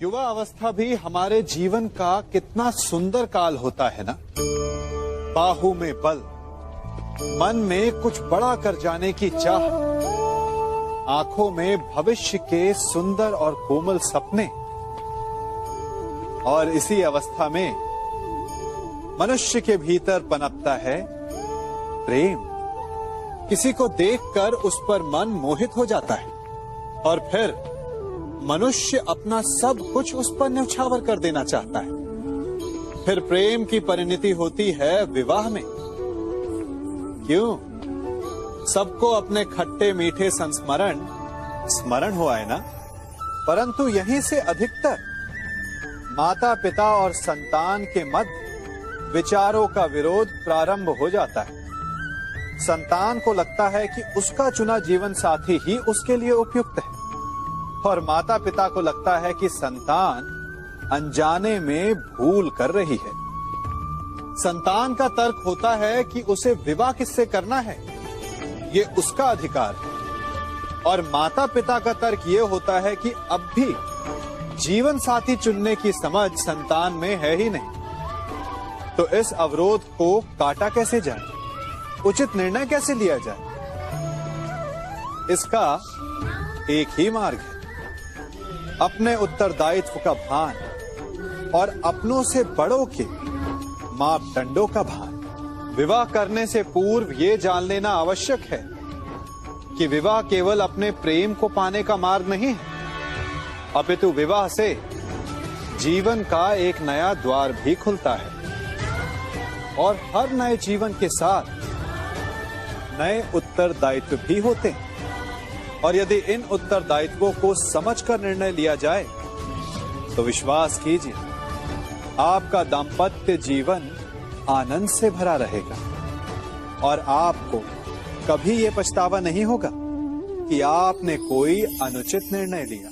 युवा अवस्था भी हमारे जीवन का कितना सुंदर काल होता है ना। बाहू में बल, मन में कुछ बड़ा कर जाने की चाह, आंखों में भविष्य के सुंदर और कोमल सपने। और इसी अवस्था में मनुष्य के भीतर पनपता है प्रेम। किसी को देखकर उस पर मन मोहित हो जाता है और फिर मनुष्य अपना सब कुछ उस पर न्यौछावर कर देना चाहता है। फिर प्रेम की परिणति होती है विवाह में। क्यों? सबको अपने खट्टे मीठे संस्मरण स्मरण हुआ है ना। परंतु यहीं से अधिकतर माता पिता और संतान के मध्य विचारों का विरोध प्रारंभ हो जाता है। संतान को लगता है कि उसका चुना जीवन साथी ही उसके लिए उपयुक्त है और माता पिता को लगता है कि संतान अनजाने में भूल कर रही है। संतान का तर्क होता है कि उसे विवाह किससे करना है, ये उसका अधिकार है। और माता पिता का तर्क ये होता है कि अब भी जीवन साथी चुनने की समझ संतान में है ही नहीं। तो इस अवरोध को काटा कैसे जाए, उचित निर्णय कैसे लिया जाए? इसका एक ही मार्ग है, अपने उत्तरदायित्व का भान और अपनों से बड़ों के मापदंडों का भान। विवाह करने से पूर्व ये जान लेना आवश्यक है कि विवाह केवल अपने प्रेम को पाने का मार्ग नहीं है, अपितु विवाह से जीवन का एक नया द्वार भी खुलता है। और हर नए जीवन के साथ नए उत्तरदायित्व भी होते हैं। और यदि इन उत्तरदायित्वों को समझकर निर्णय लिया जाए तो विश्वास कीजिए, आपका दाम्पत्य जीवन आनंद से भरा रहेगा और आपको कभी ये पछतावा नहीं होगा कि आपने कोई अनुचित निर्णय लिया।